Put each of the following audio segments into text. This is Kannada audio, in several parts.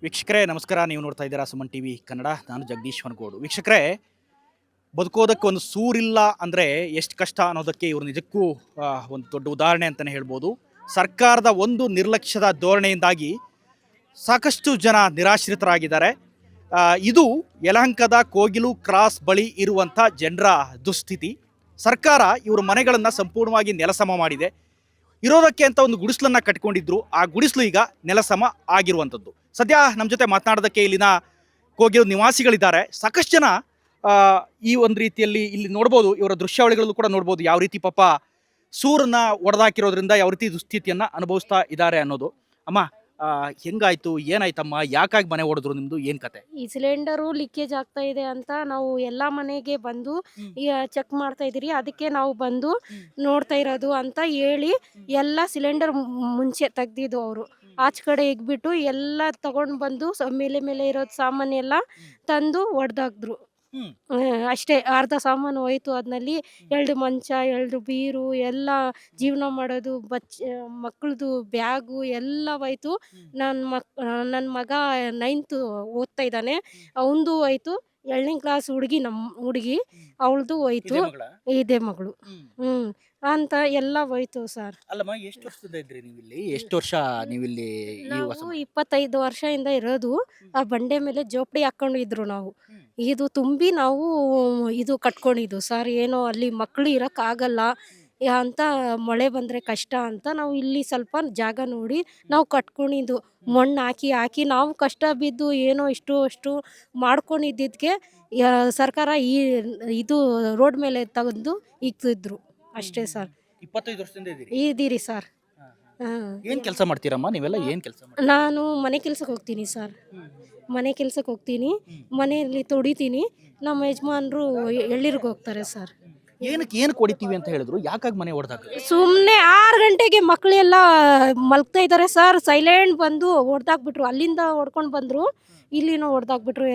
ವೀಕ್ಷಕರೇ ನಮಸ್ಕಾರ. ನೀವು ನೋಡ್ತಾ ಇದ್ದೀರಾ ಸುಮನ್ ಟಿವಿ ಕನ್ನಡ. ನಾನು ಜಗದೀಶ್ ಹೊನಗೋಡು. ವೀಕ್ಷಕರೇ, ಬದುಕೋದಕ್ಕೆ ಒಂದು ಸೂರಿಲ್ಲ ಅಂದರೆ ಎಷ್ಟು ಕಷ್ಟ ಅನ್ನೋದಕ್ಕೆ ಇವರು ನಿಜಕ್ಕೂ ಒಂದು ದೊಡ್ಡ ಉದಾಹರಣೆ ಅಂತಲೇ ಹೇಳ್ಬೋದು. ಸರ್ಕಾರದ ಒಂದು ನಿರ್ಲಕ್ಷ್ಯದ ಧೋರಣೆಯಿಂದಾಗಿ ಸಾಕಷ್ಟು ಜನ ನಿರಾಶ್ರಿತರಾಗಿದ್ದಾರೆ. ಇದು ಯಲಹಂಕದ ಕೋಗಿಲು ಕ್ರಾಸ್ ಬಳಿ ಇರುವಂಥ ಜನರ ದುಸ್ಥಿತಿ. ಸರ್ಕಾರ ಇವ್ರ ಮನೆಗಳನ್ನು ಸಂಪೂರ್ಣವಾಗಿ ನೆಲಸಮ ಮಾಡಿದೆ. ಇರೋದಕ್ಕೆ ಅಂತ ಒಂದು ಗುಡಿಸ್ಲನ್ನು ಕಟ್ಕೊಂಡಿದ್ರು. ಆ ಗುಡಿಸ್ಲು ಈಗ ನೆಲಸಮ ಆಗಿರುವಂಥದ್ದು. ಸದ್ಯ ನಮ್ಮ ಜೊತೆ ಮಾತನಾಡೋದಕ್ಕೆ ಇಲ್ಲಿನ ಕೋಗಿಲು ನಿವಾಸಿಗಳಿದ್ದಾರೆ. ಸಾಕಷ್ಟು ಜನ ಈ ಒಂದು ರೀತಿಯಲ್ಲಿ ಇಲ್ಲಿ ನೋಡ್ಬೋದು, ಇವರ ದೃಶ್ಯಾವಳಿಗಳಲ್ಲೂ ಕೂಡ ನೋಡ್ಬೋದು ಯಾವ ರೀತಿ ಪಾಪ ಸೂರನ್ನ ಒಡೆದಾಕಿರೋದ್ರಿಂದ ಯಾವ ರೀತಿ ದುಸ್ಥಿತಿಯನ್ನು ಅನುಭವಿಸ್ತಾ ಇದ್ದಾರೆ ಅನ್ನೋದು. ಅಮ್ಮ, ಹೆಂಗಾಯ್ತು, ಏನಾಯ್ತಮ್ಮ, ಯಾಕಾಗಿ ಮನೆ ಹೊಡೆದ್ರು, ನಿಮ್ದು ಏನು ಕತೆ? ಈ ಸಿಲಿಂಡರು ಲೀಕೇಜ್ ಆಗ್ತಾ ಇದೆ ಅಂತ ನಾವು ಎಲ್ಲ ಮನೆಗೆ ಬಂದು ಚೆಕ್ ಮಾಡ್ತಾ ಇದ್ದೀರಿ. ಅದಕ್ಕೆ ನಾವು ಬಂದು ನೋಡ್ತಾ ಇರೋದು ಅಂತ ಹೇಳಿ ಎಲ್ಲ ಸಿಲಿಂಡರ್ ಮುಂಚೆ ತೆಗ್ದಿದ್ದು ಅವರು ಆಚೆ ಕಡೆ ಇಗ್ಬಿಟ್ಟು ಎಲ್ಲ ತಗೊಂಡು ಬಂದು ಮೇಲೆ ಮೇಲೆ ಇರೋದು ಸಾಮಾನೆಲ್ಲ ತಂದು ಒಡೆದಾಕ್ದ್ರು. ಅಷ್ಟೇ, ಅರ್ಧ ಸಾಮಾನು ಹೋಯ್ತು. ಅದ್ರಲ್ಲಿ 2 ಮಂಚ, 2 ಬೀರು, ಎಲ್ಲ ಜೀವನ ಮಾಡೋದು ಮಕ್ಕಳದು ಬ್ಯಾಗು ಎಲ್ಲ ಹೋಯ್ತು. ನನ್ನ ಮಗ 9th ಓದ್ತಾ ಇದ್ದಾನೆ, ಅವನದು ಹೋಯ್ತು. 2ನೇ ಕ್ಲಾಸ್ ಹುಡುಗಿ, ನಮ್ಮ ಹುಡುಗಿ, ಅವಳದು ಹೋಯ್ತು. ಇದೇ ಮಗಳು. ಅಂತ ಎಲ್ಲ ಹೋಯ್ತು ಸರ್. ಅಲ್ಲಮ್ಮ, ಎಷ್ಟು ವರ್ಷದಿಂದ ಇದ್ರಿ ನೀವು ಇಲ್ಲಿ? ಎಷ್ಟು ವರ್ಷ ನೀವಿಲ್ಲಿ? ನಾವು 25 ವರ್ಷದಿಂದ ಇರೋದು. ಆ ಬಂಡೆ ಮೇಲೆ ಜೋಪಡಿ ಹಾಕೊಂಡಿದ್ರು ನಾವು. ಇದು ತುಂಬಿ ನಾವು ಇದು ಕಟ್ಕೊಂಡಿದ್ದು ಸರ್. ಏನೋ ಅಲ್ಲಿ ಮಕ್ಕಳು ಇರೋಕ್ಕಾಗಲ್ಲ ಅಂತ, ಮಳೆ ಬಂದರೆ ಕಷ್ಟ ಅಂತ ನಾವು ಇಲ್ಲಿ ಸ್ವಲ್ಪ ಜಾಗ ನೋಡಿ ನಾವು ಕಟ್ಕೊಂಡಿದ್ದು. ಮಣ್ಣು ಹಾಕಿ ಹಾಕಿ ನಾವು ಕಷ್ಟ ಬಿದ್ದು ಏನೋ ಅಷ್ಟು ಮಾಡ್ಕೊಂಡಿದ್ದಕ್ಕೆ ಸರ್ಕಾರ ಇದು ರೋಡ್ ಮೇಲೆ ತೆಗೆದು ಇಕ್ತಿದ್ರು ಅಷ್ಟೇ ಸರ್. 25 ವರ್ಷದಿಂದ ಇದ್ದೀರಿ ಸರ್. ಏನು ಕೆಲಸ ಮಾಡ್ತೀರಮ್ಮ ನೀವೆಲ್ಲ? ಏನು ಕೆಲಸ? ನಾನು ಮನೆ ಕೆಲ್ಸಕ್ಕೆ ಹೋಗ್ತೀನಿ ಸರ್. ಮನೆ ಕೆಲ್ಸಕ್ಕೆ ಹೋಗ್ತೀನಿ, ಮನೆಯಲ್ಲಿ ತೊಡಿತೀನಿ. ನಮ್ಮ ಯಜಮಾನ್ರು ಎಳ್ಳಿರ್ಗೆ ಹೋಗ್ತಾರೆ ಸರ್. ಏನಕ್ಕೆ ಹೊಡಿತೀವಿ ಅಂತ ಹೇಳಿದ್ರು? ಯಾಕಾಗಿ ಮನೆ ಹೊಡೆದಾಕ? ಸುಮ್ಮನೆ 6 ಗಂಟೆಗೆ ಮಕ್ಕಳೆಲ್ಲ ಮಲ್ಗ್ತಾ ಇದ್ದಾರೆ ಸರ್. ಸೈಲೆಂಟ್ ಬಂದು ಹೊಡೆದಾಕ್ಬಿಟ್ರು. ಅಲ್ಲಿಂದ ಹೊಡ್ಕೊಂಡು ಬಂದರು, ಇಲ್ಲಿನೂ ಹೊಡೆದಾಕ್ಬಿಟ್ರು.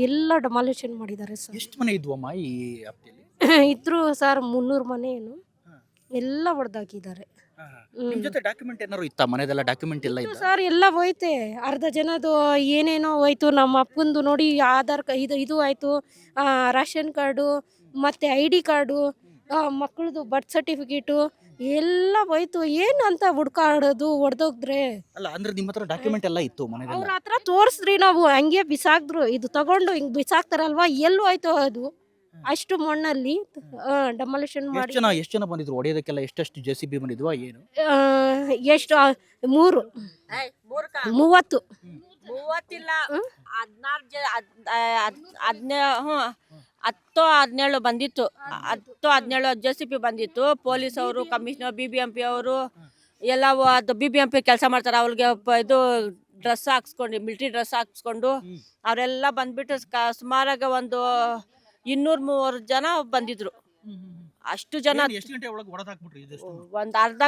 ಎಲ್ಲ ಡೆಮಾಲಿಷನ್ ಮಾಡಿದ್ದಾರೆ ಸರ್. ಎಷ್ಟು ಮನೆ ಇದ್ವಮ್ಮ ಈ ಹಪ್ತೆಯಲ್ಲಿ? ಇದ್ರು ಸರ್ 300 ಮನೆ ಏನು ಎಲ್ಲ ಹೊಡೆದಾಕಿದ್ದಾರೆ. ನಿಮ್ಮ ಜೊತೆ ಡಾಕ್ಯುಮೆಂಟ್ ಏನಾದ್ರು ಇತ್ತಾ? ಮನೆದೆಲ್ಲ ಡಾಕ್ಯುಮೆಂಟ್ ಎಲ್ಲ ಇತ್ತು ಸರ್. ಎಲ್ಲ ಹೋಯ್ತೆ, ಅರ್ಧ ಜನದು ಏನೇನೋ ಹೋಯ್ತು. ನಮ್ಮ ಅಪ್ಪಂದು ನೋಡಿ ಆಧಾರ್ ಇದು ಆಯಿತು, ರೇಷನ್ ಕಾರ್ಡು ಮತ್ತು ID ಕಾರ್ಡು, ಮಕ್ಕಳದು ಬರ್ತ್ ಸರ್ಟಿಫಿಕೇಟು ಎಲ್ಲ ಹೋಯ್ತು. ಏನು ಅಂತ ಹುಡ್ಕಾಡೋದು ಹೊಡೆದೋಗಿದ್ರೆ? ಅಲ್ಲ ಅಂದ್ರೆ ನಿಮ್ಮ ಹತ್ರ ಡಾಕ್ಯುಮೆಂಟ್ ಎಲ್ಲ ಇತ್ತು ಮನೆದೆಲ್ಲ? ಅವ್ರ ಹತ್ರ ತೋರಿಸ್ರಿ, ನಾವು ಹಂಗೆ ಬಿಸಾಕ್ದ್ರು. ಇದು ತಗೊಂಡು ಹಿಂಗೆ ಬಿಸಾಕ್ತಾರಲ್ವಾ, ಎಲ್ಲೂ ಹೋಯ್ತು ಅದು. ಅಷ್ಟು ಮಣ್ಣಲ್ಲಿ ಡೆಮಾಲಿಷನ್ ಮಾಡಿ. ಎಷ್ಟು ಜನ ಬಂದಿದ್ರು ಹೊಡೆಯೋದಕ್ಕೆಲ್ಲ? ಎಷ್ಟೆಷ್ಟು JCB ಬಂದಿದ್ವಾ ಏನು? ಎಷ್ಟು 3 30 30ಇಲ್ಲ, 10-17 ಬಂದಿತ್ತು. 10-17 JCB ಬಂದಿತ್ತು. ಪೊಲೀಸ್ ಅವರು, ಕಮಿಷನರ್, BBMP ಅವರು ಎಲ್ಲ ಅದು BBMP ಕೆಲಸ ಮಾಡ್ತಾರೆ. ಅವ್ರಿಗೆ ಇದು ಡ್ರೆಸ್ ಹಾಕ್ಸ್ಕೊಂಡು, ಮಿಲಿಟರಿ ಡ್ರೆಸ್ ಹಾಕ್ಸ್ಕೊಂಡು ಅವರೆಲ್ಲ ಬಂದ್ಬಿಟ್ಟು ಸುಮಾರಾಗ ಒಂದು 200-300 ಜನ ಬಂದಿದ್ರು. ಅಷ್ಟು ಜನ ಒಂದು ಅರ್ಧ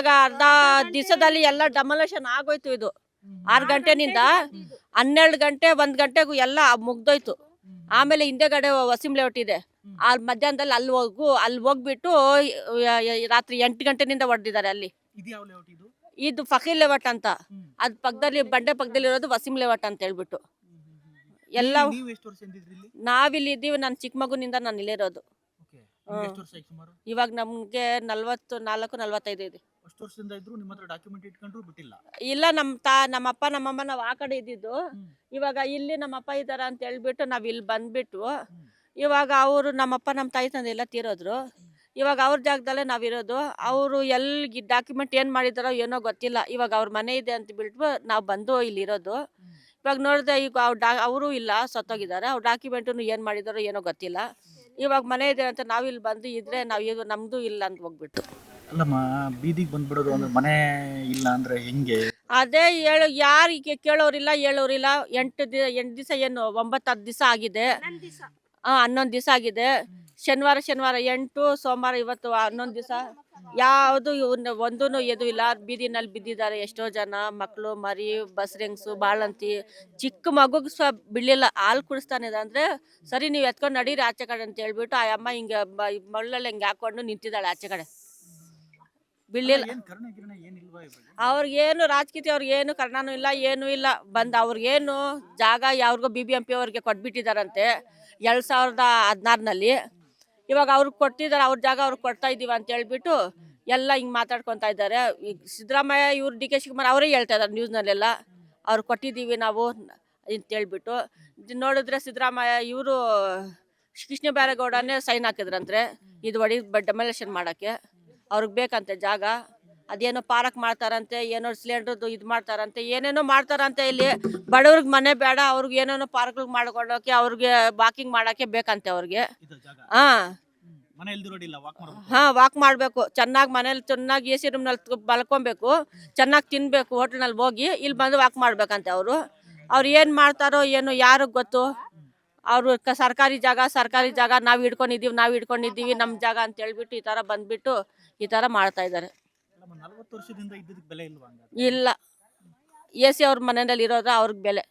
ದಿವಸದಲ್ಲಿ ಎಲ್ಲ ಡೆಮಾಲಿಷನ್ ಆಗೋಯ್ತು. ಇದು 6 ಗಂಟೆನಿಂದ 12 ಗಂಟೆ 1 ಗಂಟೆಗೂ ಎಲ್ಲ ಮುಗ್ದೋಯ್ತು. ಆಮೇಲೆ ಹಿಂದೆಗಡೆ ವಸೀಂ ಲೇಔಟ್ ಇದೆ, ಅಲ್ಲಿ ಮಧ್ಯಾಹ್ನದಲ್ಲಿ ಅಲ್ಲಿ ಹೋಗ್ಬಿಟ್ಟು ರಾತ್ರಿ 8 ಗಂಟೆನಿಂದ ಹೊಡೆದಿದ್ದಾರೆ. ಅಲ್ಲಿ ಇದು ಫಕೀರ್ ಲೇಔಟ್ ಅಂತ, ಅದ್ ಪಕ್ಕದಲ್ಲಿ ಬಂಡೆ ಪಕ್ಕದಲ್ಲಿ ಇರೋದು ವಸೀಂ ಲೇಔಟ್ ಅಂತ ಹೇಳ್ಬಿಟ್ಟು ಎಲ್ಲ. ನಾವಿಲ್ಲಿ ಇದ್ದೀವಿ, ನಾನು ಚಿಕ್ಕ ಮಗುನಿಂದ ನಾನು ಇಲ್ಲಿರೋದು. ಇವಾಗ ನಮ್ಗೆ 44-45 ಇದೆ. ಇಲ್ಲ, ನಮ್ಮಪ್ಪ ನಮ್ಮಮ್ಮ ನಾವು ಆ ಕಡೆ ಇದ್ದಿದ್ದು. ಇವಾಗ ಇಲ್ಲಿ ನಮ್ಮಪ್ಪ ಇದ್ದಾರ ಅಂತ ಹೇಳ್ಬಿಟ್ಟು ನಾವ್ ಇಲ್ಲಿ ಬಂದ್ಬಿಟ್ಟು, ಇವಾಗ ಅವರು ನಮ್ಮಪ್ಪ ನಮ್ಮ ತಾಯಿ ತಂದೆ ಎಲ್ಲ ತೀರೋದ್ರು. ಇವಾಗ ಅವ್ರ ಜಾಗದಲ್ಲೇ ನಾವಿರೋದು. ಅವರು ಎಲ್ಲಿ ಡಾಕ್ಯುಮೆಂಟ್ ಏನು ಮಾಡಿದಾರೋ ಏನೋ ಗೊತ್ತಿಲ್ಲ. ಇವಾಗ ಅವ್ರ ಮನೆ ಇದೆ ಅಂತ ಬಿಟ್ಟು ನಾವು ಬಂದು ಇಲ್ಲಿರೋದು. ಇವಾಗ ನೋಡಿದ್ರೆ ಈಗ ಅವರು ಇಲ್ಲ, ಸತ್ತೋಗಿದ್ದಾರೆ. ಅವ್ರ ಡಾಕ್ಯುಮೆಂಟನ್ನು ಏನು ಮಾಡಿದಾರೋ ಏನೋ ಗೊತ್ತಿಲ್ಲ. ಇವಾಗ ಮನೆ ಇದೆ ಅಂತ ನಾವಿಲ್ಲಿ ಬಂದು ಇದ್ರೆ ನಾವು ನಮ್ದು ಇಲ್ಲ ಅಂತ ಹೋಗ್ಬಿಟ್ಟು. ಅಲ್ಲಮ್ಮ, ಬೀದಿಗೆ ಬಂದ್ಬಿಡೋದು ಅಂದ್ರೆ ಮನೆ ಇಲ್ಲ ಅಂದ್ರೆ ಹೆಂಗೆ? ಅದೇ ಯಾರಿಗೆ ಕೇಳೋರಿಲ್ಲ, ಹೇಳೋರಿಲ್ಲ. 8 ದಿವಸ ಏನು 9-10 ದಿವಸ ಆಗಿದೆ. 11 ದಿವಸ ಆಗಿದೆ. ಶನಿವಾರ 8, ಸೋಮವಾರ ಇವತ್ತು 11 ದಿವಸ. ಯಾವುದು ಒಂದೂ ಎದು ಇಲ್ಲ. ಬೀದಿನಲ್ಲಿ ಬಿದ್ದಿದ್ದಾರೆ ಎಷ್ಟೋ ಜನ, ಮಕ್ಕಳು, ಮರಿ, ಬಸ್ರೆಂಗ್ಸು, ಬಾಳಂತಿ. ಚಿಕ್ಕ ಮಗುಗೆ ಬಿಡಲಿಲ್ಲ, ಹಾಲು ಕುಡಿಸ್ತಾನೆ ಅಂದರೆ ಸರಿ ನೀವು ಎತ್ಕೊಂಡು ನಡೀರಿ ಆಚೆ ಕಡೆ ಅಂತ ಹೇಳ್ಬಿಟ್ಟು ಆ ಅಮ್ಮ ಹಿಂಗೆ ಮಳ್ಳಲ್ಲಿ ಹಿಂಗೆ ಹಾಕೊಂಡು ನಿಂತಿದ್ದಾಳೆ ಆಚೆ ಕಡೆ. ಬಿಡ್ಲಿಲ್ಲ. ಏನ್ ಕರ್ಣ ಗಿರ್ಣ ಏನಿಲ್ವಾ ಇವ್ರಿಗೆ? ಅವ್ರಿಗೇನು ರಾಜಕೀಯ ಅವ್ರಿಗೇನು ಕರ್ಣನೂ ಇಲ್ಲ ಏನೂ ಇಲ್ಲ. ಬಂದು ಅವ್ರಿಗೇನು ಜಾಗ ಯಾವ್ರಿಗೋ BBMP ಅವ್ರಿಗೆ ಕೊಟ್ಬಿಟ್ಟಿದಾರಂತೆ 2016ನಲ್ಲಿ. ಇವಾಗ ಅವ್ರಿಗೆ ಕೊಟ್ಟಿದ್ದಾರೆ, ಅವ್ರ ಜಾಗ ಅವ್ರಿಗೆ ಕೊಡ್ತಾ ಇದ್ದೀವಿ ಅಂತ ಹೇಳ್ಬಿಟ್ಟು ಎಲ್ಲ ಹಿಂಗೆ ಮಾತಾಡ್ಕೊತಾ ಇದ್ದಾರೆ. ಈಗ ಸಿದ್ದರಾಮಯ್ಯ ಇವ್ರು DK ಶಿವಕುಮಾರ್ ಅವರೇ ಹೇಳ್ತಾ ಇದ್ದಾರೆ ನ್ಯೂಸ್ನಲ್ಲೆಲ್ಲ, ಅವ್ರು ಕೊಟ್ಟಿದ್ದೀವಿ ನಾವು ಅಂತೇಳ್ಬಿಟ್ಟು. ನೋಡಿದ್ರೆ ಸಿದ್ದರಾಮಯ್ಯ ಇವರು ಕೃಷ್ಣ ಬೈರೇಗೌಡನೇ ಸೈನ್ ಹಾಕಿದ್ರಂದ್ರೆ ಇದು ಡೆಮೊಲೇಷನ್ ಮಾಡೋಕ್ಕೆ. ಅವ್ರಿಗೆ ಬೇಕಂತೆ ಜಾಗ, ಅದೇನೋ ಪಾರ್ಕ್ ಮಾಡ್ತಾರಂತೆ, ಏನೋ ಸಿಲಿಂಡ್ರದ್ದು ಇದು ಮಾಡ್ತಾರಂತೆ, ಏನೇನೋ ಮಾಡ್ತಾರಂತೆ. ಇಲ್ಲಿ ಬಡವ್ರಿಗೆ ಮನೆ ಬೇಡ, ಅವ್ರಿಗೆ ಏನೇನೋ ಪಾರ್ಕ್ಗಳು ಮಾಡ್ಕೊಳ್ಳೋಕೆ, ಅವ್ರಿಗೆ ವಾಕಿಂಗ್ ಮಾಡೋಕ್ಕೆ ಬೇಕಂತೆ ಅವ್ರಿಗೆ. ಇದು ಜಾಗ ಹಾಂ ಮನೆ ಇಲ್ದಿರೋ ರೋಡಿಲ್ಲ, ವಾಕ್ ಮಾಡ್ಬೇಕು. ಹಾಂ ವಾಕ್ ಮಾಡಬೇಕು, ಚೆನ್ನಾಗಿ ಮನೇಲಿ ಚೆನ್ನಾಗಿ AC ರೂಮ್ನಲ್ಲಿ ಮಲ್ಕೊಬೇಕು, ಚೆನ್ನಾಗಿ ತಿನ್ನಬೇಕು ಹೋಟ್ಲ್ನಲ್ಲಿ ಹೋಗಿ, ಇಲ್ಲಿ ಬಂದು ವಾಕ್ ಮಾಡ್ಬೇಕಂತೆ ಅವರು. ಅವ್ರು ಏನು ಮಾಡ್ತಾರೋ ಏನೋ ಯಾರಿಗೆ ಗೊತ್ತು. ಅವರು ಸರ್ಕಾರಿ ಜಾಗ ನಾವು ಹಿಡ್ಕೊಂಡಿದ್ದೀವಿ ನಮ್ಮ ಜಾಗ ಅಂತ ಹೇಳ್ಬಿಟ್ಟು ಈ ಥರ ಬಂದ್ಬಿಟ್ಟು ಈ ಥರ ಮಾಡ್ತಾ ಇದ್ದಾರೆ. 40 ವರ್ಷದಿಂದ ಇದ್ದದಕ್ಕೆ ಬೆಲೆ ಇಲ್ವಾ ಹಂಗಾದ್ರೆ? ಇಲ್ಲ, AC ಅವ್ರ ಮನೆಯಲ್ಲಿ ಇರೋದು ಅವ್ರಿಗೆ ಬೆಲೆ.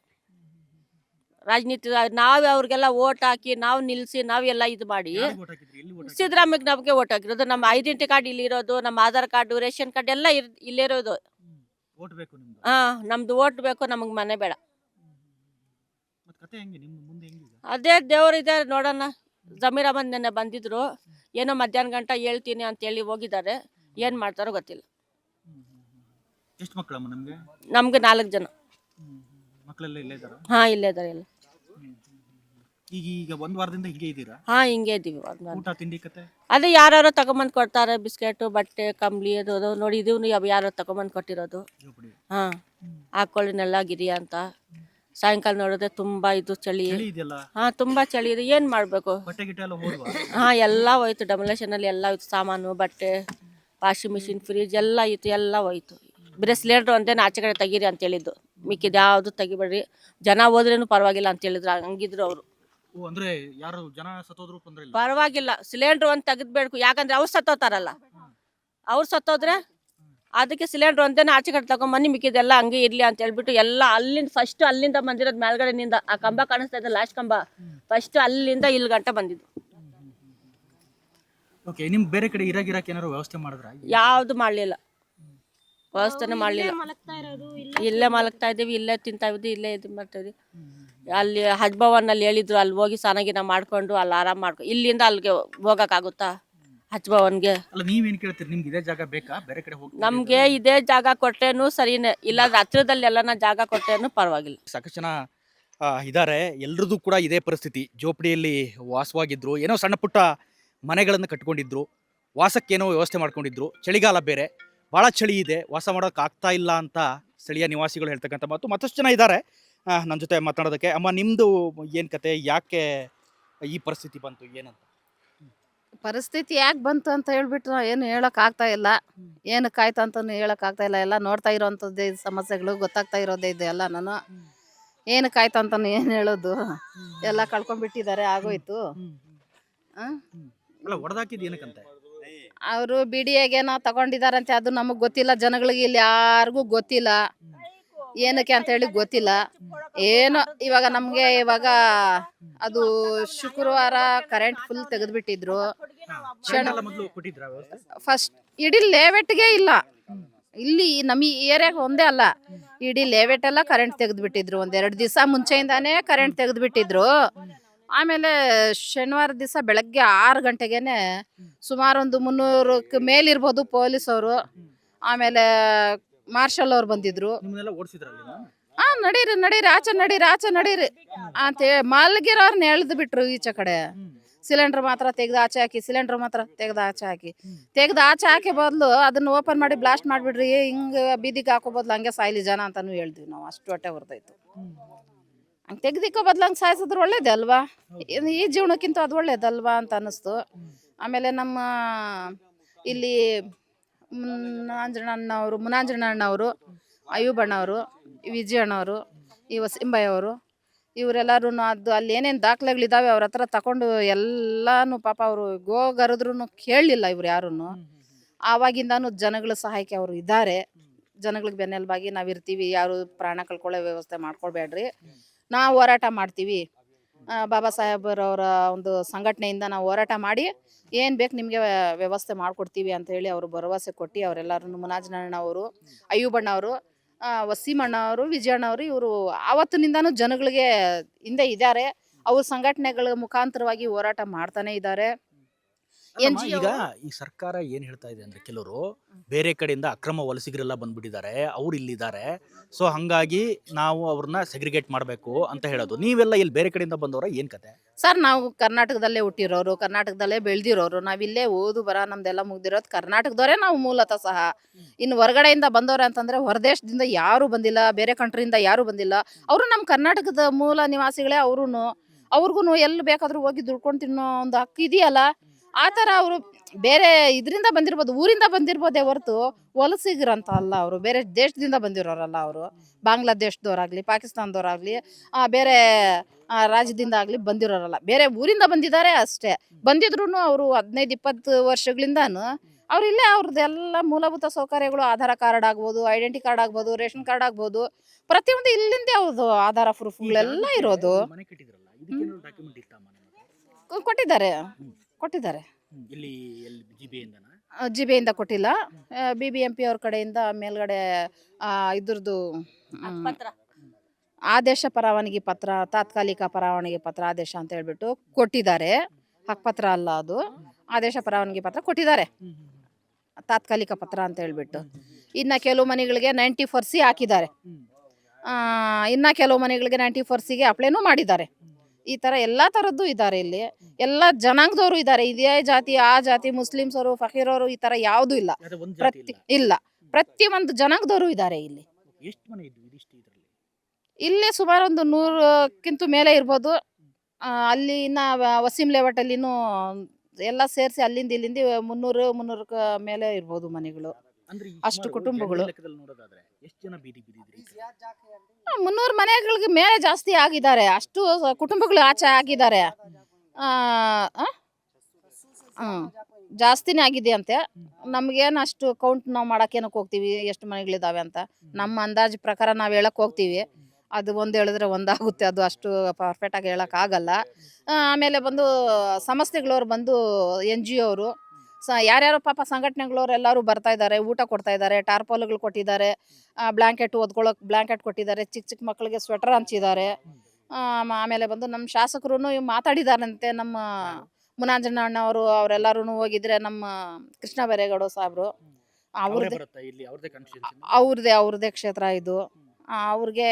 ರಾಜನೀತಿ ನಾವು ಅವ್ರಿಗೆಲ್ಲ ಓಟ್ ಹಾಕಿ ನಾವು ನಿಲ್ಲಿಸಿ ನಾವೆಲ್ಲ ಇದು ಮಾಡಿ ಯಾರಿಗ್ vote ಹಾಕಿದ್ರಿ? ಎಲ್ಲಿ vote ಹಾಕಿದ್ರಿ? ಸಿದ್ದರಾಮಯ್ಯಗೆ ನಮಗೆ ಓಟ್ ಹಾಕಿರೋದು. ನಮ್ಮ ಐಡೆಂಟಿ ಕಾರ್ಡ್ ಇಲ್ಲಿ ಇರೋದು, ನಮ್ಮ ಆಧಾರ್ ಕಾರ್ಡು ರೇಷನ್ ಕಾರ್ಡ್ ಎಲ್ಲ ಇಲ್ಲೇ ಇರೋದು. vote ಬೇಕು ನಿಮ್ದು. ನಮ್ದು ಓಟ್ ಬೇಕು, ನಮಗೆ ಮನೆ ಬೇಡ. ಮತ್ತೆ ಕತೆ ಹೆಂಗೆ ನಿಮ್ಮ ಮುಂದೆ ಹೆಂಗಿದೆ? ಅದೇ ದೇವ್ರಿದೆ ನೋಡೋಣ. ಜಮೀರ್ ಅಹಮದ್ ನೆನ್ನೆ ಬಂದಿದ್ರು, ಏನೋ ಮಧ್ಯಾಹ್ನ ಗಂಟ ಹೇಳ್ತೀನಿ ಅಂತೇಳಿ ಹೋಗಿದ್ದಾರೆ. ಏನು ಮಾಡ್ತಾರೋ ಗೊತ್ತಿಲ್ಲ. ಎಷ್ಟು ಮಕ್ಕಳಮ್ಮ ನಿಮ್ಗೆ? ನಮ್ಗೆ 4 ಜನ. ಮಕ್ಕಳೆಲ್ಲ ಇಲ್ಲೇ ಇದಾರ? ಹಾಂ ಇಲ್ಲೇ ಇದ್ದಾರೆ ಎಲ್ಲ. ಈಗ ಒಂದ್ ವಾರದಿಂದ ಹೀಗೆ ಇದ್ದೀರಾ? ಹಾಂ ಹಿಂಗೆ ಇದ್ದೀವಿ. ಊಟ ತಿಂಡಿ ಕತೆ? ಅದೇ ಯಾರು ತಗೊಂಬಂದು ಕೊಡ್ತಾರೆ, ಬಿಸ್ಕೆಟು ಬಟ್ಟೆ ಕಂಬ್ಳಿ ಅದು ನೋಡಿ. ಇದೂ ಯಾರು ತಗೊಂಬಂದು ಕೊಟ್ಟಿರೋದು. ಜೋಪಡಿ. ಹಾಂ ಹಾಕೊಳ್ಳಿ ನೆಳ್ಳಾಗಿರಿ ಅಂತ. ಸಾಯಂಕಾಲ ನೋಡಿದ್ರೆ ತುಂಬ ಇದು ಚಳಿ. ಚಳಿ ಇದೆಯಲ್ಲ, ಹಾಂ ತುಂಬ ಚಳಿ ಇದೆ. ಏನು ಮಾಡಬೇಕು? ಬಟ್ಟೆ ಗಿಟ್ಟೆ ಎಲ್ಲ ಹೋದ್ವಾ? ಹಾಂ ಎಲ್ಲ ಹೋಯ್ತು, ಡೆಮೊಲೇಷನಲ್ಲಿ ಎಲ್ಲ ಹೋಯ್ತು. ಸಾಮಾನು ಬಟ್ಟೆ ವಾಷಿಂಗ್ ಮಿಷಿನ್ ಫ್ರಿಜ್ ಎಲ್ಲ ಇತ್ತು, ಎಲ್ಲ ಹೋಯ್ತು. ಬರೀ ಸಿಲಿಂಡ್ರು ಒಂದೇನು ಆಚೆ ಕಡೆ ತೆಗೀರಿ ಅಂತ ಹೇಳಿದ್ದು, ಮಿಕ್ಕಿದ್ದು ಯಾವುದು ತೆಗಿಬೇಡ್ರಿ, ಜನ ಹೋದ್ರೇನು ಪರವಾಗಿಲ್ಲ ಅಂತ ಹೇಳಿದ್ರು. ಹಂಗಿದ್ರು ಅವರು. ಓ, ಅಂದ್ರೆ ಯಾರು ಜನ ಸತ್ತೋದ್ರು ತೊಂದ್ರೆ ಇಲ್ಲ? ಪರವಾಗಿಲ್ಲ, ಸಿಲಿಂಡ್ರು ಒಂದು ತೆಗೆದ್ಬೇಕು. ಯಾಕಂದ್ರೆ ಅವ್ರು ಸತ್ತೋತಾರಲ್ಲ, ಅವ್ರು ಸತ್ತೋದ್ರೆ ಅದಕ್ಕೆ ಸಿಲಿಂಡ್ರ್ ಒಂದೇನೆ ಆಚೆ ಕಡೆ ತಗೊಂಬನ್ನಿ, ಮಿಕ್ಕಿದೆಲ್ಲ ಹಂಗೆ ಇರಲಿ ಅಂತ ಹೇಳ್ಬಿಟ್ಟು ಎಲ್ಲ ಅಲ್ಲಿಂದ ಬಂದಿರೋದು. ಮೇಲ್ಗಡೆನಿಂದ ಆ ಕಂಬ ಕಾಣಿಸ್ತಾ ಇದೆ, ಲಾಸ್ಟ್ ಕಂಬ, ಫಸ್ಟ್ ಅಲ್ಲಿಂದ ಇಲ್ಲಿ ಗಂಟ ಬಂದಿದ್ದು. ಓಕೆ, ನಿಮ್ ಬೇರೆ ಕಡೆ ಇರಾಕ್ ಏನಾರು ವ್ಯವಸ್ಥೆ ಮಾಡಿದ್ರ? ಯಾವುದು ಮಾಡಲಿಲ್ಲ, ವ್ಯವಸ್ಥೆನೇ ಮಾಡಲಿಲ್ಲ. ಇಲ್ಲೇ ಮಲಗ್ತಾ ಇದ್ದೀವಿ, ಇಲ್ಲೇ ತಿಂತಾ ಇದ್ದೀವಿ, ಇಲ್ಲೇ ಇದು ಮಾಡ್ತಾ ಇದ್ದೀವಿ. ಅಲ್ಲಿ ಹಜ್ ಭವನಲ್ಲಿ ಹೇಳಿದ್ರು, ಅಲ್ಲಿ ಹೋಗಿ ಸ್ನಾನ ಮಾಡ್ಕೊಂಡು ಅಲ್ಲಿ ಆರಾಮ್ ಮಾಡ್ಕೊ. ಇಲ್ಲಿಂದ ಅಲ್ಲಿಗೆ ಹೋಗೋಕ್ಕಾಗುತ್ತಾ ಹಜ್ ಭವನ್ಗೆ? ಅಲ್ಲ, ನೀವೇನ್ ಕೇಳ್ತೀರಿ? ನಿಮ್ಗೆ ಇದೇ ಜಾಗ ಬೇಕಾ? ಬೇರೆ ಕಡೆ ಹೋಗಿ ನಮಗೆ ಇದೇ ಜಾಗ ಕೊಟ್ರೇನು ಸರಿನೇ, ಇಲ್ಲಾಂದ್ರೆ ಹತ್ರದಲ್ಲಿ ಎಲ್ಲನ ಜಾಗ ಕೊಟ್ರೇನು ಪರವಾಗಿಲ್ಲ. ಸಾಕಷ್ಟು ಜನ ಇದ್ದಾರೆ. ಎಲ್ರದ್ದು ಕೂಡ ಇದೇ ಪರಿಸ್ಥಿತಿ. ಜೋಪಡಿಯಲ್ಲಿ ವಾಸವಾಗಿದ್ರು, ಏನೋ ಸಣ್ಣ ಪುಟ್ಟ ಮನೆಗಳನ್ನು ಕಟ್ಕೊಂಡಿದ್ರು, ವಾಸಕ್ಕೇನೋ ವ್ಯವಸ್ಥೆ ಮಾಡ್ಕೊಂಡಿದ್ರು. ಚಳಿಗಾಲ ಬೇರೆ, ಭಾಳ ಚಳಿ ಇದೆ, ವಾಸ ಮಾಡೋಕೆ ಆಗ್ತಾ ಇಲ್ಲ ಅಂತ ಸ್ಥಳೀಯ ನಿವಾಸಿಗಳು ಹೇಳ್ತಕ್ಕಂಥ ಮಾತು. ಮತ್ತಷ್ಟು ಜನ ಇದ್ದಾರೆ ನನ್ನ ಜೊತೆ ಮಾತನಾಡೋದಕ್ಕೆ. ಅಮ್ಮ, ನಿಮ್ಮದು ಏನು ಕತೆ? ಯಾಕೆ ಈ ಪರಿಸ್ಥಿತಿ ಬಂತು, ಏನಂತ? ಪರಿಸ್ಥಿತಿ ಯಾಕೆ ಬಂತು ಅಂತ ಹೇಳ್ಬಿಟ್ಟು ಏನು ಹೇಳಕ್ ಆಗ್ತಾ ಇಲ್ಲ, ಏನಕ್ಕಾಯ್ತು ಅಂತಲೂ ಹೇಳಕ್ ಆಗ್ತಾ ಇಲ್ಲ. ಎಲ್ಲ ನೋಡ್ತಾ ಇರೋವಂಥದ್ದೇ ಸಮಸ್ಯೆಗಳು, ಗೊತ್ತಾಗ್ತಾ ಇರೋದೇ ಇದೆ ಎಲ್ಲ. ನಾನು ಏನಕ್ಕಾಯ್ತು ಅಂತಾನು ಏನು ಹೇಳೋದು, ಎಲ್ಲ ಕಳ್ಕೊಂಡ್ಬಿಟ್ಟಿದ್ದಾರೆ, ಆಗೋಯ್ತು. ಅಲ್ಲ, ಹೊಡೆದಾಕಿದ್ದು ಏನಕ್ಕಂತೆ? ಅವರು BDAಗೇನೋ ತಗೊಂಡಿದಾರಂತೆ, ಅದು ನಮಗೆ ಗೊತ್ತಿಲ್ಲ. ಜನಗಳಿಗೆ ಇಲ್ಲಿ ಯಾರಿಗೂ ಗೊತ್ತಿಲ್ಲ ಏನಕ್ಕೆ ಅಂತ ಹೇಳಿ ಗೊತ್ತಿಲ್ಲ. ಏನೋ ಇವಾಗ ನಮಗೆ ಅದು ಶುಕ್ರವಾರ ಕರೆಂಟ್ ಫುಲ್ ತೆಗೆದ್ಬಿಟ್ಟಿದ್ರು. ಫಸ್ಟ್ ಇಡೀ ಲೇಔಟ್ಗೆ ಇಲ್ಲ, ಇಲ್ಲಿ ನಮ್ಮ ಏರಿಯಾಗ ಒಂದೇ ಅಲ್ಲ, ಇಡೀ ಲೇಔಟ್ ಎಲ್ಲ ಕರೆಂಟ್ ತೆಗೆದ್ಬಿಟ್ಟಿದ್ರು. 1-2 ದಿವಸ ಮುಂಚೆಯಿಂದಾನೇ ಕರೆಂಟ್ ತೆಗೆದ್ಬಿಟ್ಟಿದ್ರು. ಆಮೇಲೆ ಶನಿವಾರ ದಿವಸ ಬೆಳಗ್ಗೆ 6 ಗಂಟೆಗೇನೆ ಸುಮಾರು ಒಂದು 300ಕ್ಕೆ ಮೇಲಿರ್ಬೋದು ಪೊಲೀಸವರು, ಆಮೇಲೆ ಮಾರ್ಷಲ್ ಅವ್ರು ಬಂದಿದ್ರು. ನಡೀರಿ ಆಚೆ ನಡೀರಿ ಅಂತ ಮಲ್ಗಿರೋರ್ನ ಎಳ್ದು ಬಿಟ್ರು ಈಚೆ ಕಡೆ. ಸಿಲಿಂಡರ್ ಮಾತ್ರ ತೆಗ್ದು ಆಚೆ ಹಾಕಿ, ತೆಗ್ದು ಆಚೆ ಹಾಕಿ ಬದಲು ಅದನ್ನ ಓಪನ್ ಮಾಡಿ ಬ್ಲಾಸ್ಟ್ ಮಾಡಿಬಿಡ್ರಿ, ಹಿಂಗೆ ಬೀದಿಗೆ ಹಾಕೋ ಬದಲು ಹಂಗೆ ಸಾಯ್ಲಿ ಜನ ಅಂತಾನು ಹೇಳಿದ್ವಿ ನಾವು. ಅಷ್ಟು ಹೊಟ್ಟೆ ಹೊರತಾಯ್ತು. ಹಂಗೆ ತೆಗ್ದಿಕ್ಕೋ ಬದಲು ಹಂಗೆ ಸಾಯಿಸಿದ್ರು ಒಳ್ಳೇದೇ ಅಲ್ವಾ? ಈ ಜೀವನಕ್ಕಿಂತ ಅದು ಒಳ್ಳೇದಲ್ವಾ ಅಂತ ಅನ್ನಿಸ್ತು. ಆಮೇಲೆ ನಮ್ಮ ಇಲ್ಲಿ ಮುನಾಂಜಣ್ಣವರು, ಅಯ್ಯೂಬಣ್ಣವರು, ವಿಜಯಣ್ಣವರು, ಈ ವಸಿಂಬಯ್ಯವರು, ಇವರೆಲ್ಲರೂ ಅದು ಅಲ್ಲಿ ಏನೇನು ದಾಖಲೆಗಳಿದ್ದಾವೆ ಅವ್ರ ಹತ್ರ ತಗೊಂಡು ಎಲ್ಲಾನು ಪಾಪ ಅವರು ಗೋಗರದ್ರೂ ಕೇಳಲಿಲ್ಲ ಇವ್ರು ಯಾರೂ. ಆವಾಗಿಂದಾನು ಜನಗಳ ಸಹಾಯಕ್ಕೆ ಅವರು ಇದ್ದಾರೆ. ಜನಗಳಿಗೆ ಬೆನ್ನೆಲುಬಾಗಿ ನಾವು ಇರ್ತೀವಿ, ಯಾರು ಪ್ರಾಣ ಕಳ್ಕೊಳ್ಳೋ ವ್ಯವಸ್ಥೆ ಮಾಡ್ಕೊಳ್ಬೇಡ್ರಿ, ನಾವು ಹೋರಾಟ ಮಾಡ್ತೀವಿ ಬಾಬಾ ಸಾಹೇಬರವರ ಒಂದು ಸಂಘಟನೆಯಿಂದ ನಾವು ಹೋರಾಟ ಮಾಡಿ ಏನು ಬೇಕು ನಿಮಗೆ ವ್ಯವಸ್ಥೆ ಮಾಡಿಕೊಡ್ತೀವಿ ಅಂತ ಹೇಳಿ ಅವರು ಭರವಸೆ ಕೊಟ್ಟು ಅವರೆಲ್ಲರೂ ಮುನಾಜನಣ್ಣ ಅವರು, ಅಯ್ಯೂಬಣ್ಣ ಅವರು, ವಸೀಮಣ್ಣ ಅವರು, ವಿಜಯಣ್ಣ ಅವರು, ಇವರು ಆವತ್ತಿನಿಂದನೂ ಜನಗಳಿಗೆ ಹಿಂದೆ ಇದ್ದಾರೆ. ಅವ್ರ ಸಂಘಟನೆಗಳ ಮುಖಾಂತರವಾಗಿ ಹೋರಾಟ ಮಾಡ್ತಾನೆ ಇದ್ದಾರೆ. ಅಲ್ಲಮ್ಮ, ಈಗ ಈ ಸರ್ಕಾರ ಏನ್ ಹೇಳ್ತಾ ಇದೆ ಅಂದ್ರೆ ಕೆಲವರು ಬೇರೆ ಕಡೆಯಿಂದ ಅಕ್ರಮ ವಲಸಿಗರೆಲ್ಲ ಬಂದ್ಬಿಟ್ಟಿದ್ದಾರೆ, ಅವ್ರು ಇಲ್ಲಿದ್ದಾರೆ, ಸೊ ಹಂಗಾಗಿ ನಾವು ಅವ್ರನ್ನ ಸೆಗ್ರಿಗೇಟ್ ಮಾಡಬೇಕು ಅಂತ ಹೇಳೋದು. ನೀವೆಲ್ಲ ಇಲ್ಲಿ ಬೇರೆ ಕಡೆಯಿಂದ ಬಂದವರ ಏನ್ ಕತೆ? ಸರ್, ನಾವು ಕರ್ನಾಟಕದಲ್ಲೇ ಹುಟ್ಟಿರೋರು, ಕರ್ನಾಟಕದಲ್ಲೇ ಬೆಳೆದಿರೋರು, ನಾವಿಲ್ಲೇ ಓದು ಬರ ನಮ್ದೆಲ್ಲ ಮುಗ್ದಿರೋದು ಕರ್ನಾಟಕದವರೇ ನಾವು ಮೂಲತಃ ಸಹ. ಇನ್ನು ಹೊರಗಡೆಯಿಂದ ಬಂದವ್ರೆ ಅಂತಂದ್ರೆ ಹೊರದೇಶದಿಂದ ಯಾರು ಬಂದಿಲ್ಲ, ಬೇರೆ ಕಂಟ್ರಿಯಿಂದ ಯಾರು ಬಂದಿಲ್ಲ. ಅವರು ನಮ್ಮ ಕರ್ನಾಟಕದ ಮೂಲ ನಿವಾಸಿಗಳೇ. ಅವ್ರಿಗೂ ಎಲ್ಲಿ ಬೇಕಾದ್ರೂ ಹೋಗಿ ದುಡ್ಕೊಂಡು ತಿನ್ನೋ ಒಂದು ಹಕ್ಕು ಇದೆಯಲ್ಲ. ಆ ಥರ ಅವರು ಬೇರೆ ಇದರಿಂದ ಬಂದಿರ್ಬೋದು, ಊರಿಂದ ಬಂದಿರ್ಬೋದೇ ಹೊರತು ವಲಸಿಗರಂತ ಅಲ್ಲ. ಅವರು ಬೇರೆ ದೇಶದಿಂದ ಬಂದಿರೋರಲ್ಲ. ಅವರು ಬಾಂಗ್ಲಾದೇಶದವರಾಗಲಿ, ಪಾಕಿಸ್ತಾನದವರಾಗಲಿ, ಬೇರೆ ರಾಜ್ಯದಿಂದ ಆಗಲಿ ಬಂದಿರೋರಲ್ಲ, ಬೇರೆ ಊರಿಂದ ಬಂದಿದ್ದಾರೆ ಅಷ್ಟೇ. ಬಂದಿದ್ರು ಅವರು 15-20 ವರ್ಷಗಳಿಂದನೂ ಅವ್ರು ಇಲ್ಲೇ ಅವ್ರದ್ದೆಲ್ಲ ಮೂಲಭೂತ ಸೌಕರ್ಯಗಳು, ಆಧಾರ್ ಕಾರ್ಡ್ ಆಗ್ಬೋದು, ಐಡೆಂಟಿ ಕಾರ್ಡ್ ಆಗ್ಬೋದು, ರೇಷನ್ ಕಾರ್ಡ್ ಆಗ್ಬೋದು, ಪ್ರತಿಯೊಂದು ಇಲ್ಲಿಂದೇ ಅವ್ರದ್ದು ಆಧಾರ ಪ್ರೂಫ್ಗಳೆಲ್ಲ ಇರೋದು. ಮನೆ ಕಟ್ಟಿದ್ರಲ್ಲ, ಇದಕ್ಕೇನಾದ್ರು ಡಾಕ್ಯುಮೆಂಟ್ ಇತ್ತಾ ಮನೆ? ಕೊಟ್ಟಿದ್ದಾರೆ. ಇಲ್ಲಿ ಜಿಬಿ ಇಂದನಾ? ಜಿಬೆಯಿಂದ ಕೊಟ್ಟಿಲ್ಲ. BBMP ಅವ್ರ ಕಡೆಯಿಂದ ಮೇಲ್ಗಡೆ ಇದ್ರದ್ದು ಪತ್ರ ಆದೇಶ ಪರವಾನಗಿ ಪತ್ರ, ತಾತ್ಕಾಲಿಕ ಪರವಾನಗಿ ಪತ್ರ, ಆದೇಶ ಅಂತ ಹೇಳ್ಬಿಟ್ಟು ಕೊಟ್ಟಿದ್ದಾರೆ. ಹಕ್ಪತ್ರ ಅಲ್ಲ ಅದು, ಆದೇಶ ಪರವಾನಗಿ ಪತ್ರ ಕೊಟ್ಟಿದ್ದಾರೆ, ತಾತ್ಕಾಲಿಕ ಪತ್ರ ಅಂತ ಹೇಳ್ಬಿಟ್ಟು. ಇನ್ನು ಕೆಲವು ಮನೆಗಳಿಗೆ 94C ಹಾಕಿದ್ದಾರೆ. ಇನ್ನು ಕೆಲವು ಮನೆಗಳಿಗೆ 94Cಗೆ ಅಪ್ಲೈನೂ ಮಾಡಿದ್ದಾರೆ. ಈ ಥರ ಎಲ್ಲ ಥರದ್ದು ಇದ್ದಾರೆ. ಇಲ್ಲಿ ಎಲ್ಲ ಜನಾಂಗದವರು ಇದ್ದಾರೆ. ಇದೇ ಜಾತಿ ಆ ಜಾತಿ, ಮುಸ್ಲಿಮ್ಸ್ ಅವರು, ಫಕೀರವರು, ಈ ಥರ ಯಾವುದೂ ಇಲ್ಲ. ಅದೇ ಒಂದ್ ಜಾತಿ ಇಲ್ಲ. ಇಲ್ಲ, ಪ್ರತಿಯೊಂದು ಜನಾಂಗದವರು ಇದ್ದಾರೆ ಇಲ್ಲಿ. ಎಷ್ಟು ಮನೆ ಇದ್ವು ಇದಿಷ್ಟು ಇದರಲ್ಲಿ? ಇಲ್ಲಿ ಸುಮಾರು ಒಂದು 100ಕ್ಕಿಂತ ಮೇಲೆ ಇರ್ಬೋದು. ಅಲ್ಲಿ ಇನ್ನು ವಸೀಂ ಲೇಔಟಲ್ಲಿನೂ ಎಲ್ಲ ಸೇರಿಸಿ ಅಲ್ಲಿಂದ ಇಲ್ಲಿಂದ 300 ಮೇಲೆ ಇರ್ಬೋದು ಮನೆಗಳು. ಅಂದ್ರೆ ಈ ಅಷ್ಟು ಸುಮಾರು ಕುಟುಂಬಗಳು. ಜನರ ಲೆಕ್ಕದಲ್ಲಿ ನೋಡೋದಾದ್ರೆ ಎಷ್ಟು ಜನ ಬೀದಿ ಬಿದ್ದಿದ್ರಿ? 300 ಮನೆಗಳಿಗೆ ಮೇಲೆ ಜಾಸ್ತಿ ಆಗಿದ್ದಾರೆ. ಅಷ್ಟು ಕುಟುಂಬಗಳು ಆಚೆ ಆಗಿದ್ದಾರೆ. ಜಾಸ್ತಿನೇ ಆಗಿದೆ ಅಂತೆ. ನಮ್ಗೇನು ಅಷ್ಟು ಕೌಂಟ್ ನಾವು ಮಾಡೋಕ್ಕೇನಕ್ಕೆ ಹೋಗ್ತೀವಿ ಎಷ್ಟು ಮನೆಗಳಿದ್ದಾವೆ ಅಂತ. ನಮ್ಮ ಅಂದಾಜು ಪ್ರಕಾರ ನಾವು ಹೇಳಕ್ಕೆ ಹೋಗ್ತೀವಿ, ಅದು ಒಂದು ಹೇಳಿದ್ರೆ ಒಂದಾಗುತ್ತೆ, ಅದು ಅಷ್ಟು ಪರ್ಫೆಕ್ಟಾಗಿ ಹೇಳೋಕ್ಕಾಗಲ್ಲ. ಆಮೇಲೆ ಬಂದು ಸಂಸ್ಥೆಗಳವ್ರು ಬಂದು NGO ಅವರು ಯಾರ್ಯಾರೋ ಪಾಪ ಸಂಘಟನೆಗಳವ್ರು ಎಲ್ಲರೂ ಬರ್ತಾ ಇದ್ದಾರೆ, ಊಟ ಕೊಡ್ತಾ ಇದ್ದಾರೆ, ಟಾರ್ಪಾಲ್ಗಳು ಕೊಟ್ಟಿದ್ದಾರೆ, ಬ್ಲ್ಯಾಂಕೆಟ್ ಓದ್ಕೊಳ್ಳೋಕೆ ಬ್ಲ್ಯಾಂಕೆಟ್ ಕೊಟ್ಟಿದ್ದಾರೆ, ಚಿಕ್ಕ ಚಿಕ್ಕ ಮಕ್ಕಳಿಗೆ ಸ್ವೆಟರ್ ಹಂಚಿದ್ದಾರೆ. ಆಮೇಲೆ ಬಂದು ನಮ್ಮ ಶಾಸಕರು ಮಾತಾಡಿದಾರಂತೆ. ನಮ್ಮ ಮುನಾಂಜಣ್ಣ ಅಣ್ಣವರು ಅವರೆಲ್ಲರೂ ಹೋಗಿದ್ರೆ, ನಮ್ಮ ಕೃಷ್ಣ ಬೈರೇಗೌಡ ಸಾಹೇಬರು ಅವ್ರದ್ದೇ ಬರುತ್ತಾ ಇಲ್ಲಿ? ಅವ್ರದೇ ಕಾನ್ಸ್ಟಿಟ್ಯೂನ್ಸಿ? ಅವ್ರದ್ದೇ ಕ್ಷೇತ್ರ ಇದು. ಅವ್ರಿಗೆ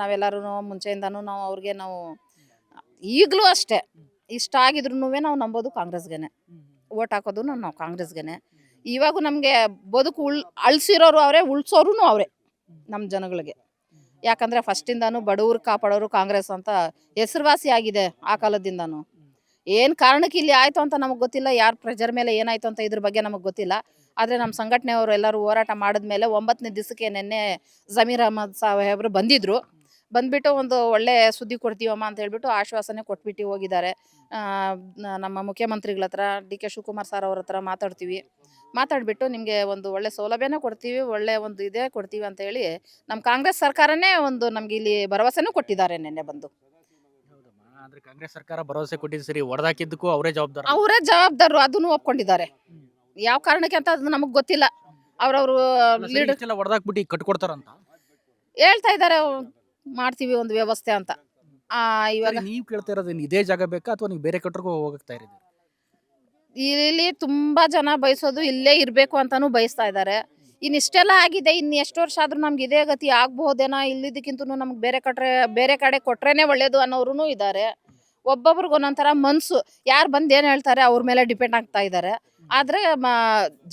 ನಾವೆಲ್ಲರೂ ಮುಂಚೆಯಿಂದನೂ ನಾವು ಈಗಲೂ ಅಷ್ಟೇ, ಇಷ್ಟ ಆಗಿದ್ರು ನಾವು ನಂಬೋದು ಕಾಂಗ್ರೆಸ್ಗೆನೆ, ಓಟ್ ಹಾಕೋದು ನಾವು ಕಾಂಗ್ರೆಸ್ಗೆನೆ. ಇವಾಗೂ ನಮಗೆ ಬದುಕು ಅಳಿಸಿರೋರು ಅವರೇ, ಉಳಿಸೋರು ಅವರೇ ನಮ್ಮ ಜನಗಳಿಗೆ. ಯಾಕಂದರೆ ಫಸ್ಟಿಂದನೂ ಬಡವ್ರು ಕಾಪಾಡೋರು ಕಾಂಗ್ರೆಸ್ ಅಂತ ಹೆಸರುವಾಸಿ ಆಗಿದೆ ಆ ಕಾಲದಿಂದನೂ. ಏನು ಕಾರಣಕ್ಕೆ ಇಲ್ಲಿ ಆಯಿತು ಅಂತ ನಮಗೆ ಗೊತ್ತಿಲ್ಲ, ಯಾರ ಪ್ರೆಜರ್ ಮೇಲೆ ಏನಾಯಿತು ಅಂತ ಇದ್ರ ಬಗ್ಗೆ ನಮಗೆ ಗೊತ್ತಿಲ್ಲ. ಆದರೆ ನಮ್ಮ ಸಂಘಟನೆಯವರು ಎಲ್ಲರೂ ಹೋರಾಟ ಮಾಡಿದ್ಮೇಲೆ 9ನೇ ದಿವಸಕ್ಕೆ ನಿನ್ನೆ ಜಮೀರ್ ಅಹಮದ್ ಸಾಹೇಬರು ಬಂದುಬಿಟ್ಟು ಒಂದು ಒಳ್ಳೆ ಸುದ್ದಿ ಕೊಡ್ತೀವಮ್ಮ ಅಂತ ಹೇಳ್ಬಿಟ್ಟು ಆಶ್ವಾಸನೆ ಕೊಟ್ಬಿಟ್ಟು ಹೋಗಿದ್ದಾರೆ. ನಮ್ಮ ಮುಖ್ಯಮಂತ್ರಿಗಳ ಹತ್ರ, DK ಶಿವಕುಮಾರ್ ಸರ್ ಅವ್ರ ಹತ್ರ ಮಾತಾಡ್ಬಿಟ್ಟು ನಿಮಗೆ ಒಂದು ಒಳ್ಳೆ ಸೌಲಭ್ಯನೇ ಕೊಡ್ತೀವಿ, ಒಳ್ಳೆ ಒಂದು ಇದೇ ಕೊಡ್ತೀವಿ ಅಂತ ಹೇಳಿ ನಮ್ಮ ಕಾಂಗ್ರೆಸ್ ಸರ್ಕಾರನೇ ಒಂದು ನಮ್ಗೆ ಇಲ್ಲಿ ಭರವಸೆನೂ ಕೊಟ್ಟಿದ್ದಾರೆ ನಿನ್ನೆ ಬಂದು. ಅಂದ್ರೆ ಕಾಂಗ್ರೆಸ್ ಸರ್ಕಾರ ಭರವಸೆ ಕೊಟ್ಟಿದ್ದು ಸರಿ, ಹೊಡೆದಾಕಿದ್ದಕ್ಕೂ ಅವರೇ ಜವಾಬ್ದಾರರು, ಅದನ್ನು ಒಪ್ಕೊಂಡಿದ್ದಾರೆ. ಯಾವ ಕಾರಣಕ್ಕೆ ಅಂತ ಅದು ನಮಗೆ ಗೊತ್ತಿಲ್ಲ. ಅವ್ರವರು ಲೀಡರ್ ಹೊಡೆದಾಕ್ಬಿಟ್ಟು ಕಟ್ಕೊಡ್ತಾರಂತ ಹೇಳ್ತಾ ಇದ್ದಾರೆ, ಮಾಡ್ತೀವಿ ಒಂದು ವ್ಯವಸ್ಥೆ ಅಂತ. ಇವಾಗ ನೀವು ಕೇಳ್ತಾ ಇರೋದು ಇದೇ ಜಾಗ ಬೇಕಾ ಅಥವಾ ನೀವು ಬೇರೆ ಕಟ್ರಿಗೂ ಹೋಗ್ತಾ ಇರೋದು? ಇಲ್ಲಿ ತುಂಬಾ ಜನ ಬಯಸೋದು ಇಲ್ಲೇ ಇರಬೇಕು ಅಂತಾನೂ ಬಯಸ್ತಾ ಇದ್ದಾರೆ. ಇನ್ನಿಷ್ಟೆಲ್ಲ ಆಗಿದೆ, ಇನ್ನು ಎಷ್ಟು ವರ್ಷ ಆದ್ರೂ ನಮ್ಗೆ ಇದೇ ಗತಿ ಆಗ್ಬಹುದೇನೋ, ಇಲ್ಲಿದ್ದಕ್ಕಿಂತ ನಮ್ಗೆ ಬೇರೆ ಕಡೆ ಕೊಟ್ರೇನೆ ಒಳ್ಳೇದು ಅನ್ನೋರು ಇದ್ದಾರೆ. ಒಬ್ಬೊಬ್ರಿಗೆ ಒಂದೊಂಥರ ಮನಸ್ಸು, ಯಾರು ಬಂದು ಏನು ಹೇಳ್ತಾರೆ ಅವ್ರ ಮೇಲೆ ಡಿಪೆಂಡ್ ಆಗ್ತಾ ಇದ್ದಾರೆ. ಆದರೆ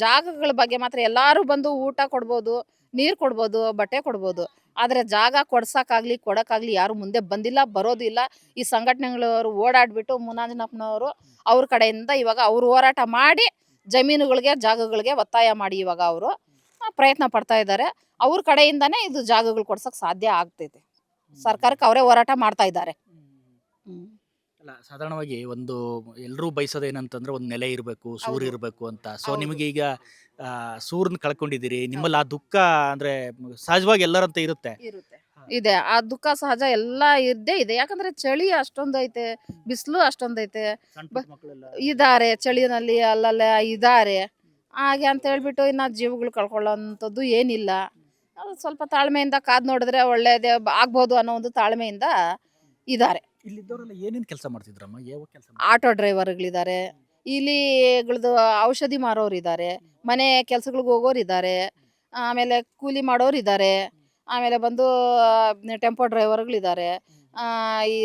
ಜಾಗಗಳ ಬಗ್ಗೆ ಮಾತ್ರ ಎಲ್ಲರೂ ಬಂದು ಊಟ ಕೊಡ್ಬೋದು, ನೀರು ಕೊಡ್ಬೋದು, ಬಟ್ಟೆ ಕೊಡ್ಬೋದು. ಆದರೆ ಜಾಗ ಕೊಡೋಕ್ಕಾಗಲಿ ಯಾರು ಮುಂದೆ ಬಂದಿಲ್ಲ, ಬರೋದು ಇಲ್ಲ. ಈ ಸಂಘಟನೆಗಳವರು ಓಡಾಡಿಬಿಟ್ಟು ಮುನಾಂಜನಪ್ಪನವರು ಅವ್ರ ಕಡೆಯಿಂದ ಇವಾಗ ಅವರು ಹೋರಾಟ ಮಾಡಿ ಜಮೀನುಗಳಿಗೆ, ಜಾಗಗಳಿಗೆ ಒತ್ತಾಯ ಮಾಡಿ ಇವಾಗ ಅವರು ಪ್ರಯತ್ನ ಪಡ್ತಾ ಇದ್ದಾರೆ. ಅವ್ರ ಕಡೆಯಿಂದನೇ ಇದು ಜಾಗಗಳು ಕೊಡ್ಸೋಕೆ ಸಾಧ್ಯ ಆಗ್ತೈತೆ. ಸರ್ಕಾರಕ್ಕೆ ಅವರೇ ಹೋರಾಟ ಮಾಡ್ತಾ ಇದ್ದಾರೆ. ಅಲ್ಲ, ಸಾಧಾರಣವಾಗಿ ಒಂದು ಎಲ್ಲರೂ ಬಯಸೋದು ಏನಂತಂದ್ರೆ ಒಂದು ನೆಲೆ ಇರಬೇಕು, ಸೂರು ಇರಬೇಕು ಅಂತ. ಸೊ ಹೌದು. ನಿಮಗೆ ಈಗ ಸೂರನ್ನ ಕಳ್ಕೊಂಡಿದ್ದೀರಿ, ನಿಮ್ಮಲ್ಲಿ ಆ ದುಃಖ ಅಂದ್ರೆ ಸಹಜವಾಗಿ ಎಲ್ಲರಂತ ಇರುತ್ತೆ. ಇದೆ. ಆ ದುಃಖ ಸಹಜ ಎಲ್ಲ ಇದ್ದೇ ಇದೆ. ಯಾಕಂದ್ರೆ ಚಳಿ ಅಷ್ಟೊಂದೈತೆ, ಬಿಸಿಲು ಅಷ್ಟೊಂದೈತೆ. ಸಣ್ಣ ಪುಟ್ಟ ಮಕ್ಕಳೆಲ್ಲ ಇದಾರೆ ಚಳಿನಲ್ಲಿ ಅಲ್ಲಲ್ಲ ಇದಾರೆ. ಹಾಗೆ ಅಂತ ಹೇಳ್ಬಿಟ್ಟು ಇನ್ನ ಜೀವಗಳು ಕಳ್ಕೊಳ್ಳೋಂಥದ್ದು ಏನಿಲ್ಲ. ಅದು ಸ್ವಲ್ಪ ತಾಳ್ಮೆಯಿಂದ ಕಾದ್ ನೋಡಿದ್ರೆ ಒಳ್ಳೇದೇ ಆಗ್ಬೋದು ಅನ್ನೋ ಒಂದು ತಾಳ್ಮೆಯಿಂದ ಇದಾರೆ. ಇಲ್ಲಿದ್ದವರೆಲ್ಲ ಏನೇನು ಕೆಲಸ ಮಾಡ್ತಿದ್ರಮ್ಮ? ಯಾವ ಕೆಲಸ? ಆಟೋ ಡ್ರೈವರ್ಗಳಿದ್ದಾರೆ, ಇಲಿಗಳದ್ದು ಔಷಧಿ ಮಾರೋರಿದ್ದಾರೆ, ಮನೆ ಕೆಲ್ಸಗಳಿಗೆ ಹೋಗೋರಿದ್ದಾರೆ, ಆಮೇಲೆ ಕೂಲಿ ಮಾಡೋರಿದ್ದಾರೆ, ಆಮೇಲೆ ಬಂದು ಟೆಂಪೋ ಡ್ರೈವರ್ಗಳಿದ್ದಾರೆ, ಈ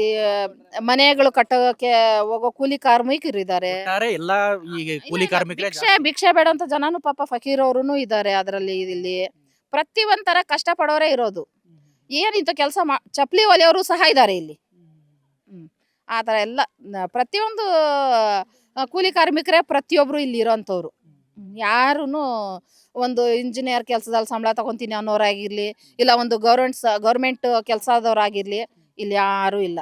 ಮನೆಗಳು ಕಟ್ಟೋಕೆ ಹೋಗೋ ಕೂಲಿ ಕಾರ್ಮಿಕರಿದ್ದಾರೆ. ಒಟ್ಟಾರೆ ಎಲ್ಲ ಈಗ ಕೂಲಿ ಕಾರ್ಮಿಕರೇ ಭಿಕ್ಷೆ ಬೇಡಂತ ಜನನು ಪಾಪ ಫಕೀರವ್ರು ಇದ್ದಾರೆ ಅದರಲ್ಲಿ. ಇಲ್ಲಿ ಪ್ರತಿ ಒಂಥರ ಕಷ್ಟ ಪಡೋರೇ ಇರೋದು. ಏನಿಂತ ಕೆಲಸ ಚಪ್ಲಿ ಒಲೆಯವರು ಸಹ ಇದ್ದಾರೆ ಇಲ್ಲಿ. ಆ ಥರ ಎಲ್ಲ ಪ್ರತಿಯೊಂದು ಕೂಲಿ ಕಾರ್ಮಿಕರೇ ಪ್ರತಿಯೊಬ್ರು ಇಲ್ಲಿ ಇರೋಂಥವ್ರು. ಯಾರೂ ಒಂದು ಇಂಜಿನಿಯರ್ ಕೆಲಸದಲ್ಲಿ ಸಂಬಳ ತಗೊಂತೀನಿ ಅನ್ನೋರಾಗಿರ್ಲಿ, ಇಲ್ಲ ಒಂದು ಗೌರ್ಮೆಂಟ್ ಕೆಲಸದವ್ರಾಗಿರ್ಲಿ, ಇಲ್ಲಿ ಯಾರೂ ಇಲ್ಲ.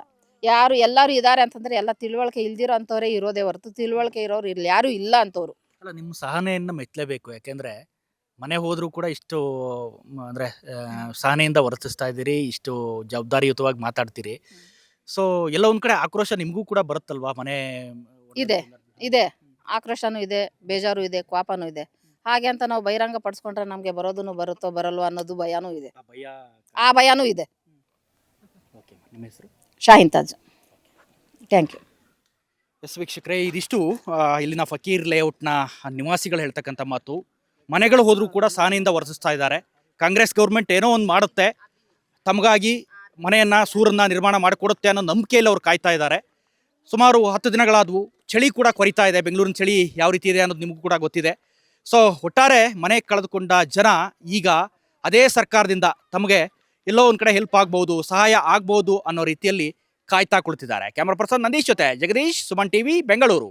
ಎಲ್ಲರೂ ಇದ್ದಾರೆ ಅಂತಂದ್ರೆ ಎಲ್ಲ ತಿಳುವಳಿಕೆ ಇಲ್ದಿರೋ ಅಂಥವ್ರೇ ಇರೋದೇ ಹೊರತು ತಿಳುವಳಿಕೆ ಇರೋರು ಇಲ್ಲಿ ಯಾರೂ ಇಲ್ಲ ಅಂತವ್ರು. ಅಲ್ಲ, ನಿಮ್ಮ ಸಹನೆಯನ್ನು ಮೆಚ್ಚಲೇಬೇಕು. ಯಾಕೆಂದ್ರೆ ಮನೆ ಹೋದ್ರೂ ಕೂಡ ಇಷ್ಟು ಅಂದ್ರೆ ಸಹನೆಯಿಂದ ವರ್ತಿಸ್ತಾ ಇದ್ದೀರಿ, ಇಷ್ಟು ಜವಾಬ್ದಾರಿಯುತವಾಗಿ ಮಾತಾಡ್ತೀರಿ. ಸೊ ಎಲ್ಲ ಒಂದ್ ಕಡೆ ಆಕ್ರೋಶ ನಿಮಗೂ ಕೂಡ ಬರುತ್ತಲ್ವಾ? ಮನೆ ಇದೆ, ಆಕ್ರೋಶನೂ ಇದೆ, ಬೇಜಾರು ಇದೆ, ಕೋಪನೂ ಇದೆ. ಹಾಗೆ ಅಂತ ನಾವು ಬಹಿರಂಗ ಪಡಿಸ್ಕೊಂಡ್ರೆ ನಮಗೆ ಬರೋದನ್ನು ಬರುತ್ತೋ ಬರಲ್ವೋ ಅನ್ನೋದು ಭಯನೂ ಇದೆ. ಆ ಭಯನೂ ಇದೆ. ನಿಮ್ಮ ಹೆಸರು? Shaheen Taj. Thank you. Yes ವೀಕ್ಷಕರೇ, ಇದಿಷ್ಟು ಇಲ್ಲಿನ ಫಕೀರ್ ಲೇಔಟ್ನ ನಿವಾಸಿಗಳು ಹೇಳ್ತಕ್ಕಂಥ ಮಾತು. ಮನೆಗಳು ಹೋದರೂ ಕೂಡ ಸಹನೆಯಿಂದ ವರ್ತಿಸ್ತಾ ಇದ್ದಾರೆ. ಕಾಂಗ್ರೆಸ್ ಗೌರ್ಮೆಂಟ್ ಏನೋ ಒಂದು ಮಾಡುತ್ತೆ, ತಮಗಾಗಿ ಮನೆಯನ್ನು ಸೂರನ್ನು ನಿರ್ಮಾಣ ಮಾಡಿಕೊಡುತ್ತೆ ಅನ್ನೋ ನಂಬಿಕೆಯಲ್ಲಿ ಅವ್ರು ಕಾಯ್ತಾ ಇದ್ದಾರೆ. ಸುಮಾರು 10 ದಿನಗಳಾದವು. ಚಳಿ ಕೂಡ ಕೊರಿತಾ ಇದೆ. ಬೆಂಗಳೂರಿನ ಚಳಿ ಯಾವ ರೀತಿ ಇದೆ ಅನ್ನೋದು ನಿಮಗೂ ಕೂಡ ಗೊತ್ತಿದೆ. ಸೊ ಒಟ್ಟಾರೆ ಮನೆ ಕಳೆದುಕೊಂಡ ಜನ ಈಗ ಅದೇ ಸರ್ಕಾರದಿಂದ ತಮಗೆ ಎಲ್ಲೋ ಒಂದು ಕಡೆ ಹೆಲ್ಪ್ ಆಗ್ಬೋದು, ಸಹಾಯ ಆಗ್ಬೋದು ಅನ್ನೋ ರೀತಿಯಲ್ಲಿ ಕಾಯ್ತಾ ಕುಳಿತಿದ್ದಾರೆ. ಕ್ಯಾಮರಾ ಪರ್ಸನ್ ನಂದೀಶ್ ಜೊತೆ ಜಗದೀಶ್, ಸುಮನ್ ಟಿವಿ, ಬೆಂಗಳೂರು.